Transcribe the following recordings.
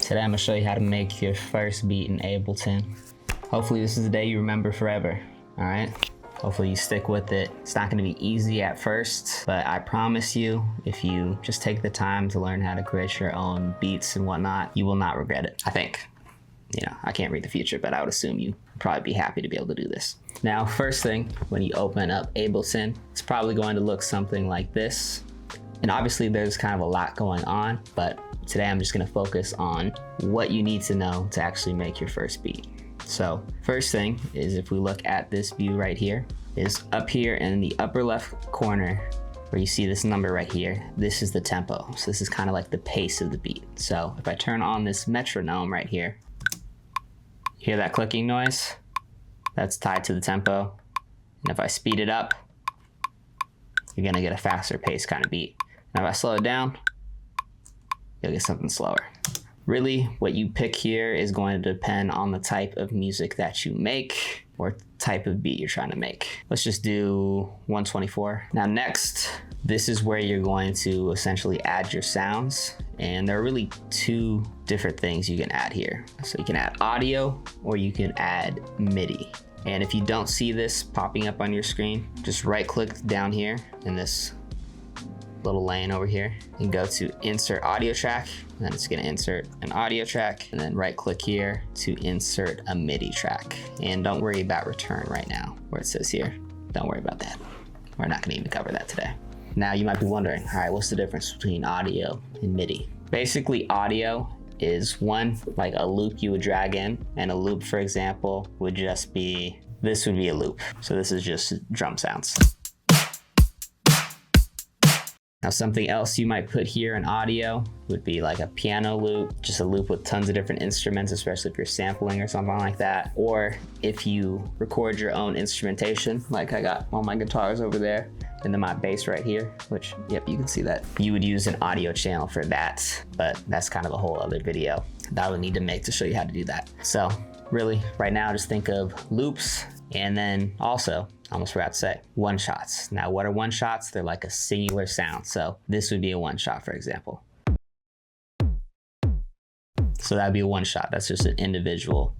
Today I'm gonna show you how to make your first beat in Ableton. Hopefully this is the day you remember forever, all right? Hopefully you stick with it. It's not gonna be easy at first, but I promise you, if you just take the time to learn how to create your own beats and whatnot, you will not regret it, I think. You know, I can't read the future, but I would assume you would probably be happy to be able to do this. Now, first thing, when you open up Ableton, it's probably going to look something like this. And obviously there's kind of a lot going on, but today I'm just gonna focus on what you need to know to actually make your first beat. So first thing is, if we look at this view right here, is up here in the upper left corner where you see this number right here, this is the tempo. So this is kind of like the pace of the beat. So if I turn on this metronome right here, hear that clicking noise? That's tied to the tempo. And if I speed it up, you're gonna get a faster pace kind of beat. Now if I slow it down, you'll get something slower. Really, what you pick here is going to depend on the type of music that you make or type of beat you're trying to make. Let's just do 124. Now next, this is where you're going to essentially add your sounds. And there are really two different things you can add here. So you can add audio or you can add MIDI. And if you don't see this popping up on your screen, just right click down here in this little lane over here and go to insert audio track, and then it's going to insert an audio track, and then right click here to insert a MIDI track. And don't worry about return right now where it says here. Don't worry about that. We're not going to even cover that today. Now you might be wondering, all right, what's the difference between audio and MIDI? Basically, audio is one, like a loop you would drag in, and a loop, for example, would just be, this would be a loop. So this is just drum sounds. Now something else you might put here in audio would be like a piano loop, just a loop with tons of different instruments, especially if you're sampling or something like that. Or if you record your own instrumentation, like I got all my guitars over there, and then my bass right here, which, yep, you can see that. You would use an audio channel for that, but that's kind of a whole other video that I would need to make to show you how to do that. So really, right now, just think of loops, and then also, I almost forgot to say, one shots. Now, what are one shots? They're like a singular sound. So this would be a one shot, for example. So that'd be a one shot. That's just an individual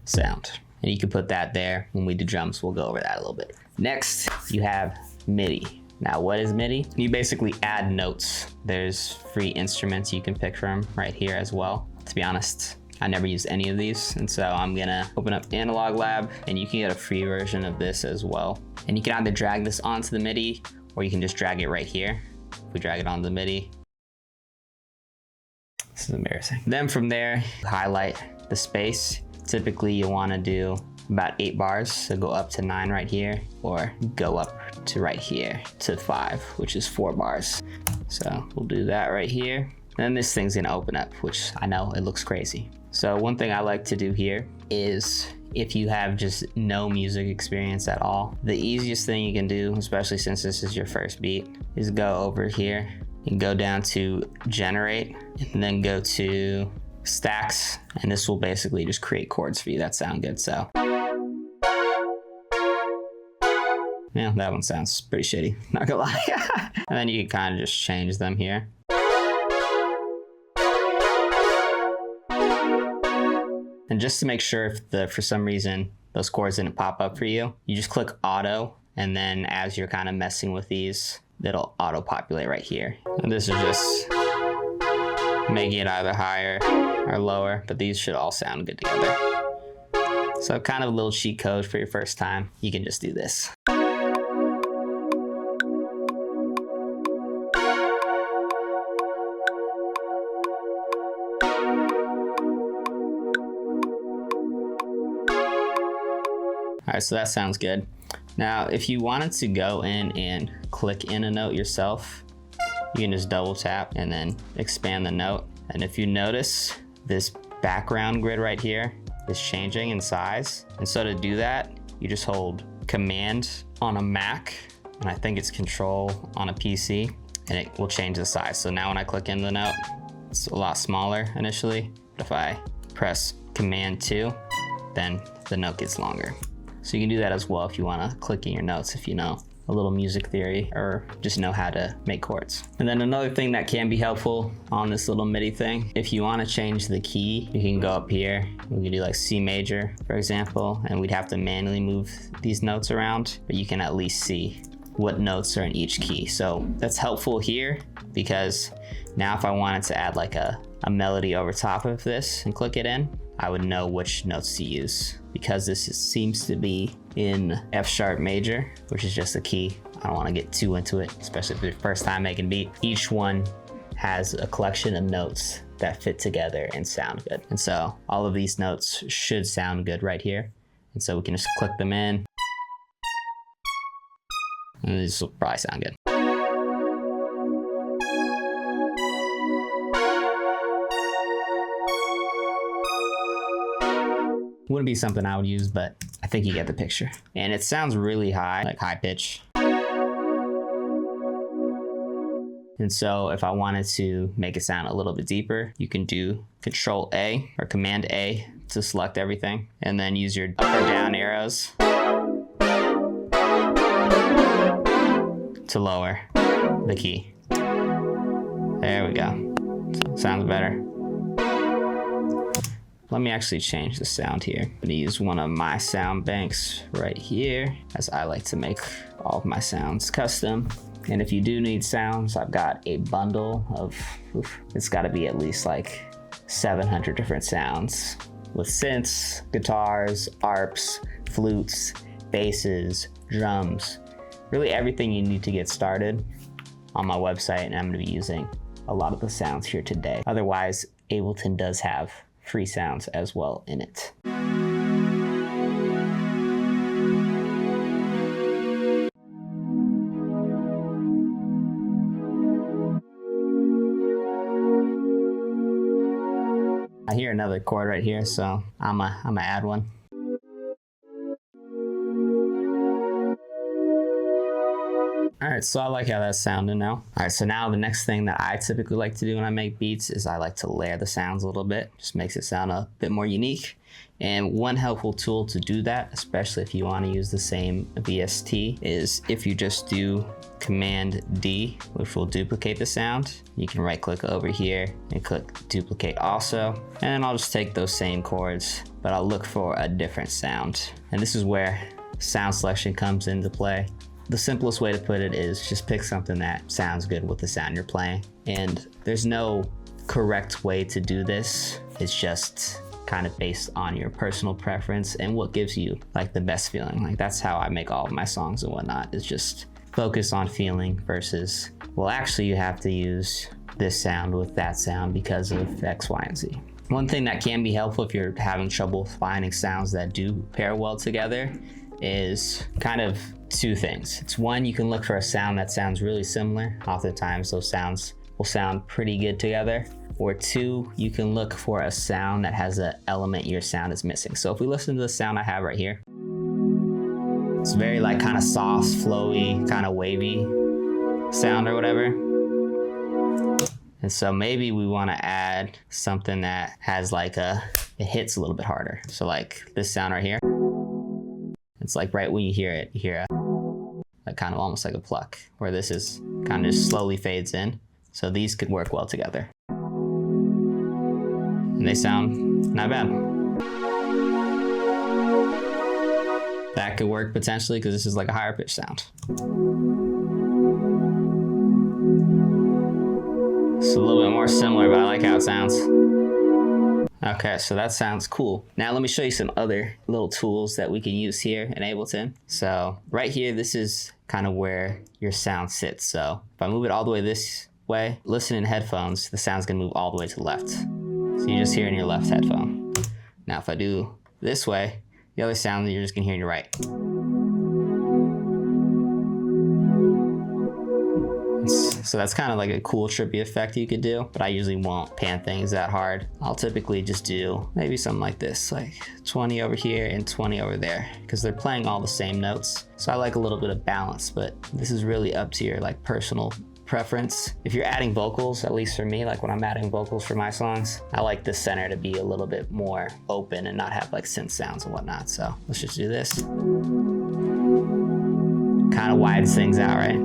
sound. And you can put that there. When we do drums, we'll go over that a little bit. Next, you have MIDI. Now, what is MIDI? You basically add notes. There's free instruments you can pick from right here as well. To be honest, I never used any of these, and so I'm gonna open up Analog Lab, and you can get a free version of this as well. And you can either drag this onto the MIDI, or you can just drag it right here. If we drag it onto the MIDI, this is embarrassing. Then from there, highlight the space. Typically you wanna do about 8 bars, so go up to 9 right here, or go up to right here to 5, which is 4 bars. So we'll do that right here. Then this thing's gonna open up, which I know it looks crazy. So one thing I like to do here is, if you have just no music experience at all, the easiest thing you can do, especially since this is your first beat, is go over here and go down to generate, and then go to stacks, and this will basically just create chords for you that sound good. So yeah, that one sounds pretty shitty, not gonna lie. And then you can kind of just change them here. And just to make sure if for some reason those chords didn't pop up for you, you just click auto, and then as you're kind of messing with these, it'll auto populate right here. And this is just making it either higher or lower, but these should all sound good together. So kind of a little cheat code for your first time, you can just do this. All right, so that sounds good. Now, if you wanted to go in and click in a note yourself, you can just double tap and then expand the note. And if you notice, this background grid right here is changing in size. And so to do that, you just hold Command on a Mac, and I think it's Control on a PC, and it will change the size. So now when I click in the note, it's a lot smaller initially. But if I press Command 2, then the note gets longer. So you can do that as well if you want to click in your notes if you know a little music theory or just know how to make chords. And then another thing that can be helpful on this little MIDI thing, if you want to change the key, you can go up here. We can do like C major, for example, and we'd have to manually move these notes around, but you can at least see what notes are in each key. So that's helpful here because now if I wanted to add like a melody over top of this and click it in, I would know which notes to use. Because seems to be in F sharp major, which is just a key. I don't want to get too into it, especially if it's your first time making beat. Each one has a collection of notes that fit together and sound good. And so all of these notes should sound good right here. And so we can just click them in. And this will probably sound good. Wouldn't be something I would use, but I think you get the picture. And it sounds really high, like high pitch. And so if I wanted to make it sound a little bit deeper, you can do Control A or Command A to select everything, and then use your up or down arrows to lower the key. There we go. Sounds better. Let me actually change the sound here. I'm gonna use one of my sound banks right here, as I like to make all of my sounds custom. And if you do need sounds, I've got a bundle of, it's gotta be at least like 700 different sounds with synths, guitars, arps, flutes, basses, drums, really everything you need to get started on my website. And I'm gonna be using a lot of the sounds here today. Otherwise, Ableton does have free sounds as well in it. I hear another chord right here, so I'm gonna add one. All right, so I like how that's sounding now. All right, so now the next thing that I typically like to do when I make beats is I like to layer the sounds a little bit. Just makes it sound a bit more unique. And one helpful tool to do that, especially if you want to use the same VST, is if you just do Command D, which will duplicate the sound. You can right click over here and click duplicate also. And then I'll just take those same chords, but I'll look for a different sound. And this is where sound selection comes into play. The simplest way to put it is just pick something that sounds good with the sound you're playing. And there's no correct way to do this. It's just kind of based on your personal preference and what gives you like the best feeling. Like that's how I make all of my songs and whatnot. It's just focus on feeling versus, well, actually you have to use this sound with that sound because of X, Y, and Z. One thing that can be helpful if you're having trouble finding sounds that do pair well together is kind of two things. It's one, you can look for a sound that sounds really similar. Oftentimes those sounds will sound pretty good together. Or two, you can look for a sound that has an element your sound is missing. So if we listen to the sound I have right here, it's very like kind of soft, flowy, kind of wavy sound or whatever. And so maybe we want to add something that has like it hits a little bit harder. So like this sound right here, it's like right when you hear it, you hear like kind of almost like a pluck, where this is kind of just slowly fades in. So these could work well together. And they sound not bad. That could work potentially because this is like a higher pitch sound. It's a little bit more similar, but I like how it sounds. Okay, so that sounds cool. Now let me show you some other little tools that we can use here in Ableton. So right here, this is kind of where your sound sits. So if I move it all the way this way, listen in headphones, the sound's gonna move all the way to the left. So you just hear in your left headphone. Now if I do this way, the other sound you're just gonna hear in your right. So that's kind of like a cool trippy effect you could do, but I usually won't pan things that hard. I'll typically just do maybe something like this, like 20 over here and 20 over there, because they're playing all the same notes. So I like a little bit of balance, but this is really up to your like personal preference. If you're adding vocals, at least for me, like when I'm adding vocals for my songs, I like the center to be a little bit more open and not have like synth sounds and whatnot. So let's just do this. kind of widens things out, right?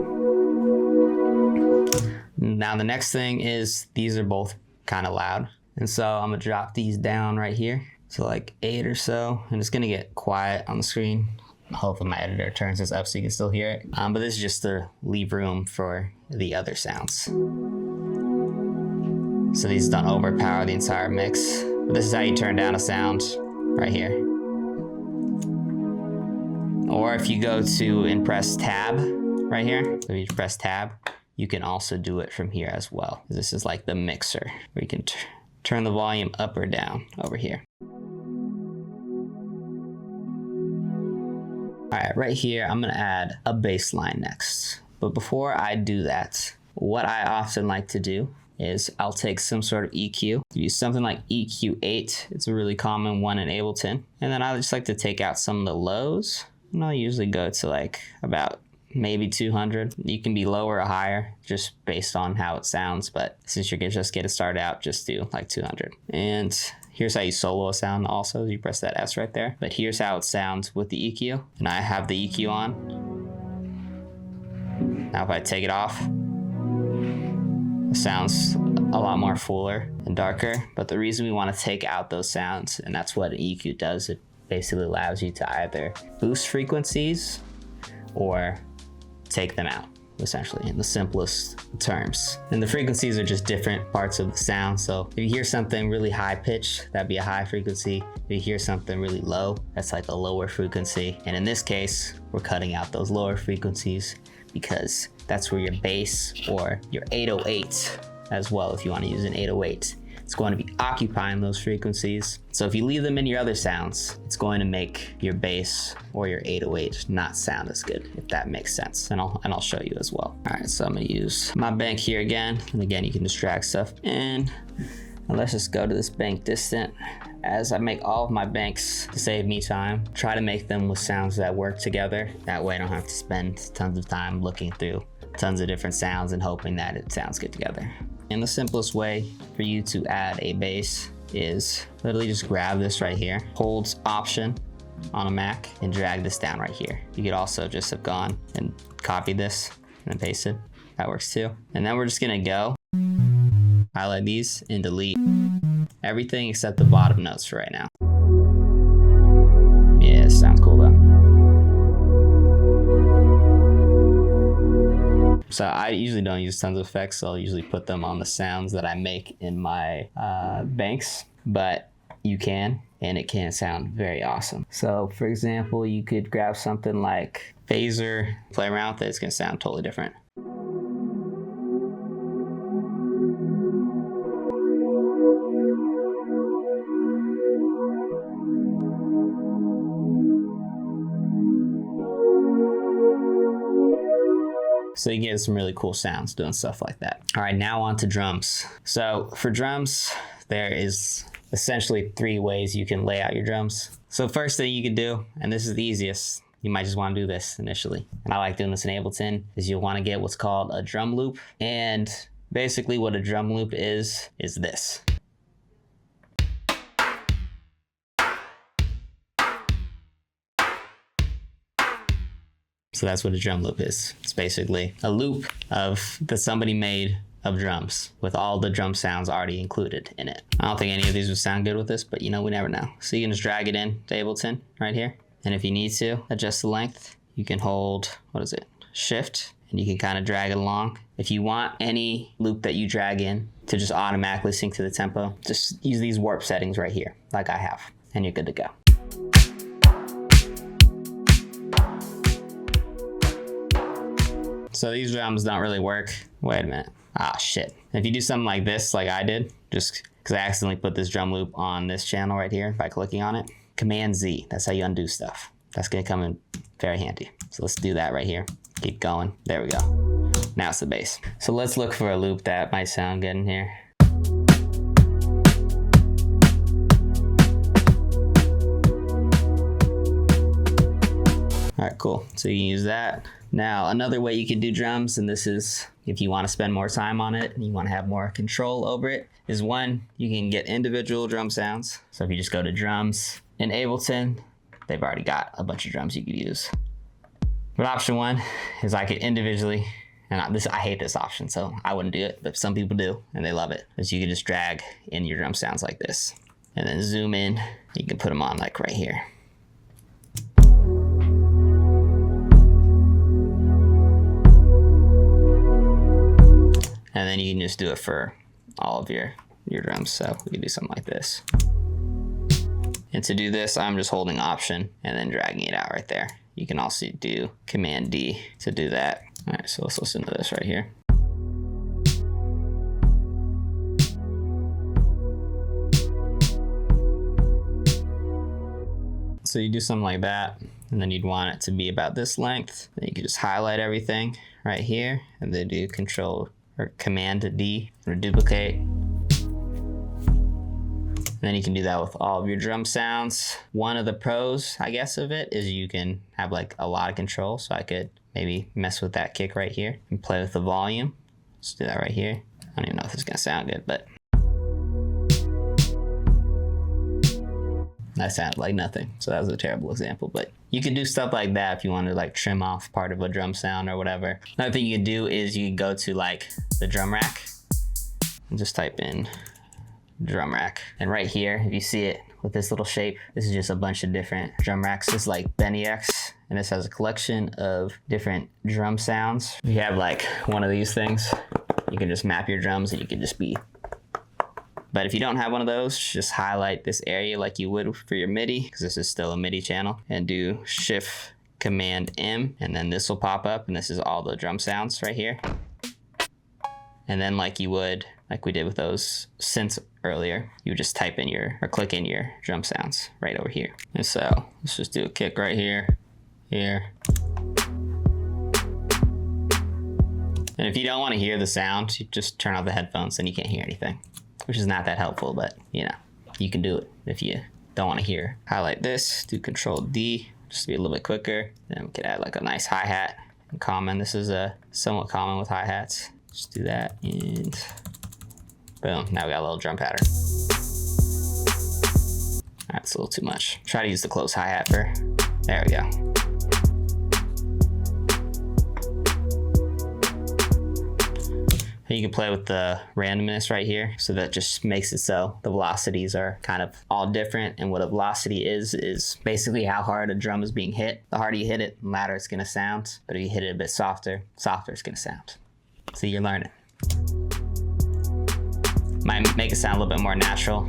Now the next thing is these are both kind of loud. And so I'm gonna drop these down right here. So like 8 or so, and it's gonna get quiet on the screen. Hopefully my editor turns this up so you can still hear it. But this is just to leave room for the other sounds. So these don't overpower the entire mix. But this is how you turn down a sound right here. Or if you go to and press tab right here, so you press tab, you can also do it from here as well. This is like the mixer where you can turn the volume up or down over here. All right, right here, I'm gonna add a bass line next. But before I do that, what I often like to do is I'll take some sort of EQ. Use something like EQ8. It's a really common one in Ableton. And then I just like to take out some of the lows. And I'll usually go to like about maybe 200. You can be lower or higher just based on how it sounds. But since you're just getting started out, just do like 200. And here's how you solo a sound also. You press that S right there. But here's how it sounds with the EQ. And I have the EQ on. Now if I take it off, it sounds a lot more fuller and darker. But the reason we want to take out those sounds, and that's what an EQ does, it basically allows you to either boost frequencies or take them out, essentially, in the simplest terms. And the frequencies are just different parts of the sound. So if you hear something really high pitched, that'd be a high frequency. If you hear something really low, that's like a lower frequency. And in this case, we're cutting out those lower frequencies because that's where your bass or your 808 as well, if you want to use an 808, it's going to be occupying those frequencies. So if you leave them in your other sounds, it's going to make your bass or your 808 not sound as good, if that makes sense. And I'll show you as well. All right, so I'm gonna use my bank here again. And again, you can just drag stuff in. And let's just go to this bank distant. As I make all of my banks to save me time, try to make them with sounds that work together. That way I don't have to spend tons of time looking through tons of different sounds and hoping that it sounds good together. And the simplest way for you to add a bass is literally just grab this right here, hold Option on a Mac and drag this down right here. You could also just have gone and copied this and then pasted. That works too. And then we're just gonna go highlight these and delete everything except the bottom notes for right now. Yeah, it sounds cool though. So I usually don't use tons of effects, so I'll usually put them on the sounds that I make in my banks, but you can, and it can sound very awesome. So for example, you could grab something like phaser, play around with it, it's gonna sound totally different. So you get some really cool sounds doing stuff like that. All right, now on to drums. So for drums, there is essentially 3 ways you can lay out your drums. So first thing you can do, and this is the easiest, you might just want to do this initially. And I like doing this in Ableton, is you'll want to get what's called a drum loop. And basically what a drum loop is this. So that's what a drum loop is. It's basically a loop that somebody made of drums with all the drum sounds already included in it. I don't think any of these would sound good with this, but you know, we never know. So you can just drag it in to Ableton right here. And if you need to adjust the length, you can hold, Shift, and you can kind of drag it along. If you want any loop that you drag in to just automatically sync to the tempo, just use these warp settings right here, like I have, and you're good to go. So these drums don't really work. Wait a minute. Ah, shit. If you do something like this, like I did, just because I accidentally put this drum loop on this channel right here by clicking on it, Command Z, that's how you undo stuff. That's gonna come in very handy. So let's do that right here. Keep going. There we go. Now it's the bass. So let's look for a loop that might sound good in here. All right, cool. So you can use that. Now, another way you can do drums, and this is if you want to spend more time on it and you want to have more control over it, is one, you can get individual drum sounds. So if you just go to drums in Ableton, they've already got a bunch of drums you could use. But option one is I could individually, and I hate this option, so I wouldn't do it, but some people do, and they love it, is you can just drag in your drum sounds like this, and then zoom in. You can put them on like right here. And then you can just do it for all of your drums. So we can do something like this. And to do this, I'm just holding Option and then dragging it out right there. You can also do Command D to do that. All right, so let's listen to this right here. So you do something like that, and then you'd want it to be about this length. Then you can just highlight everything right here, and then do Control or Command D or duplicate. And then you can do that with all of your drum sounds. One of the pros, I guess, of it is you can have like a lot of control. So I could maybe mess with that kick right here and play with the volume. Let's do that right here. I don't even know if it's gonna sound good, but that sounded like nothing. So that was a terrible example, but you can do stuff like that if you want to like trim off part of a drum sound or whatever. Another thing you can do is you can go to like the drum rack and just type in drum rack. And right here, if you see it with this little shape, this is just a bunch of different drum racks. This is like Benny X, and this has a collection of different drum sounds. If you have like one of these things, you can just map your drums and you can just be. But if you don't have one of those, just highlight this area like you would for your MIDI, because this is still a MIDI channel, and do Shift Command M, and then this will pop up, and this is all the drum sounds right here. And then like you would, like we did with those synths earlier, you would just type in or click in your drum sounds right over here. And so let's just do a kick right here, here. And if you don't want to hear the sound, you just turn off the headphones and you can't hear anything, which is not that helpful, but you know, you can do it if you don't want to hear. Highlight this, do Control D, just to be a little bit quicker. Then we could add like a nice hi-hat and common. This is somewhat common with hi-hats. Just do that and boom, now we got a little drum pattern. That's a little too much. Try to use the close hi-hat for, there we go. You can play with the randomness right here, so that just makes it so the velocities are kind of all different. And what a velocity is basically how hard a drum is being hit. The harder you hit it, the louder it's gonna sound. But if you hit it a bit softer, softer it's gonna sound. So you're learning. Might make it sound a little bit more natural,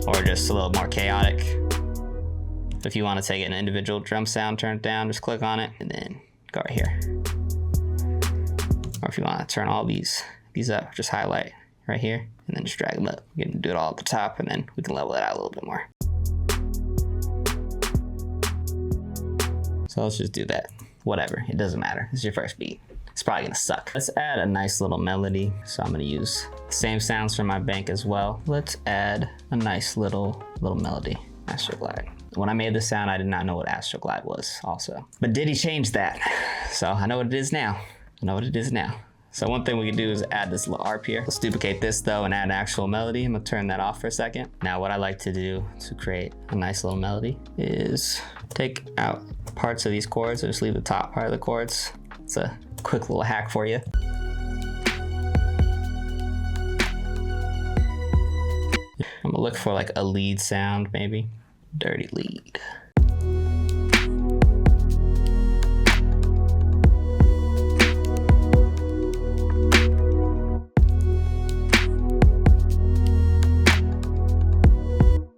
or just a little more chaotic. If you want to take an individual drum sound, turn it down, just click on it, and then go right here. Or if you want to turn all these up, just highlight right here and then just drag them up. You can do it all at the top, and then we can level it out a little bit more. So let's just do that. Whatever, it doesn't matter. It's your first beat. It's probably gonna suck. Let's add a nice little melody. So I'm gonna use the same sounds from my bank as well. Let's add a nice little melody. Astroglide. When I made this sound, I did not know what Astroglide was also. But Diddy changed that. So I know what it is now. So one thing we can do is add this little ARP here. Let's duplicate this though and add an actual melody. I'm gonna turn that off for a second. Now what I like to do to create a nice little melody is take out parts of these chords and just leave the top part of the chords. It's a quick little hack for you. I'm gonna look for like a lead sound, maybe. Dirty lead.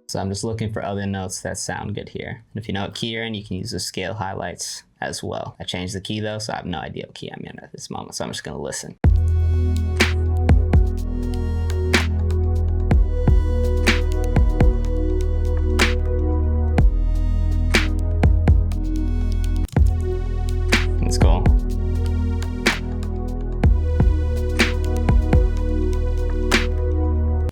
So I'm just looking for other notes that sound good here. And if you know what key you're in, you can use the scale highlights as well. I changed the key though, so I have no idea what key I'm in at this moment. So I'm just gonna listen. That's cool.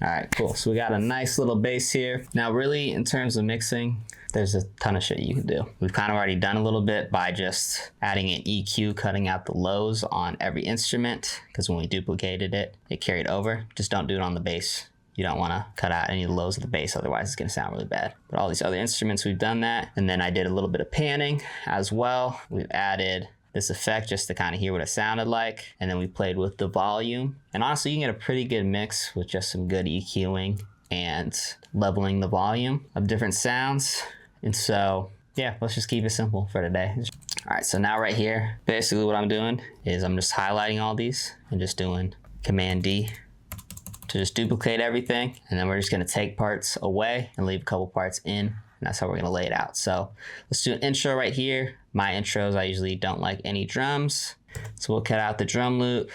All right, cool. So we got a nice little bass here. Now really, in terms of mixing, there's a ton of shit you can do. We've kind of already done a little bit by just adding an EQ, cutting out the lows on every instrument, because when we duplicated it, it carried over. Just don't do it on the bass. You don't want to cut out any of the lows of the bass, otherwise it's going to sound really bad. But all these other instruments, we've done that. And then I did a little bit of panning as well. We've added this effect just to kind of hear what it sounded like. And then we played with the volume. And honestly, you can get a pretty good mix with just some good EQing and leveling the volume of different sounds. And so, yeah, let's just keep it simple for today. All right, so now right here, basically what I'm doing is I'm just highlighting all these and just doing Command D to just duplicate everything. And then we're just gonna take parts away and leave a couple parts in. And that's how we're gonna lay it out. So let's do an intro right here. My intros, I usually don't like any drums. So we'll cut out the drum loop.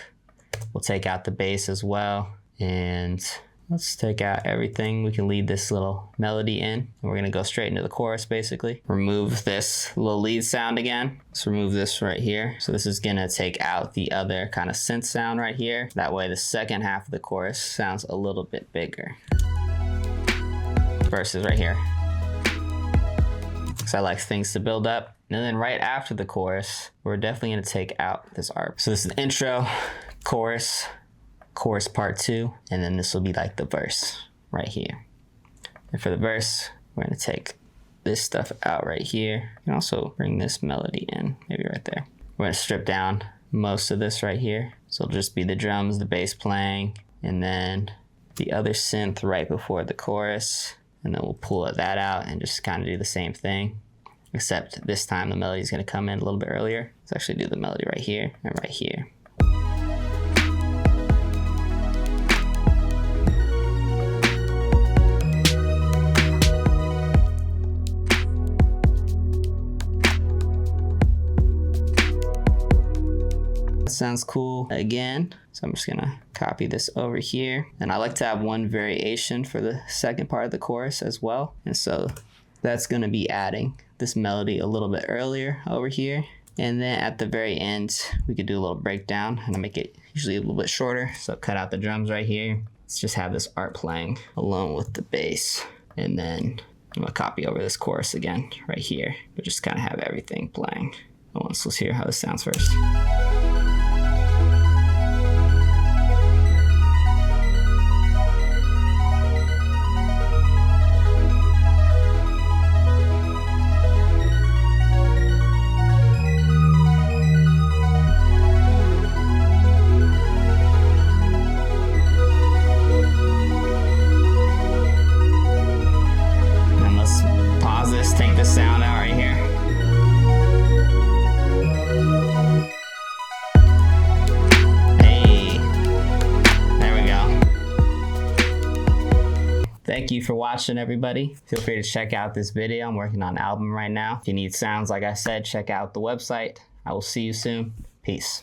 We'll take out the bass as well. And let's take out everything. We can leave this little melody in. And we're gonna go straight into the chorus basically. Remove this little lead sound again. Let's remove this right here. So this is gonna take out the other kind of synth sound right here. That way the second half of the chorus sounds a little bit bigger. Verses right here. Because I like things to build up. And then right after the chorus, we're definitely gonna take out this ARP. So this is the intro, chorus part 2, and then this will be like the verse right here. And for the verse, we're gonna take this stuff out right here. You can also bring this melody in, maybe right there. We're gonna strip down most of this right here. So it'll just be the drums, the bass playing, and then the other synth right before the chorus. And then we'll pull that out and just kind of do the same thing. Except this time the melody is gonna come in a little bit earlier. Let's actually do the melody right here and right here. Sounds cool again. So I'm just gonna copy this over here. And I like to have one variation for the second part of the chorus as well. And so that's gonna be adding this melody a little bit earlier over here. And then at the very end, we could do a little breakdown and I make it usually a little bit shorter. So cut out the drums right here. Let's just have this ARP playing along with the bass. And then I'm gonna copy over this chorus again right here, but just kind of have everything playing. Let's hear how this sounds first. Take the sound out right here. Hey, there we go. Thank you for watching, everybody. Feel free to check out this video. I'm working on an album right now. If you need sounds, like I said, check out the website. I will see you soon. Peace.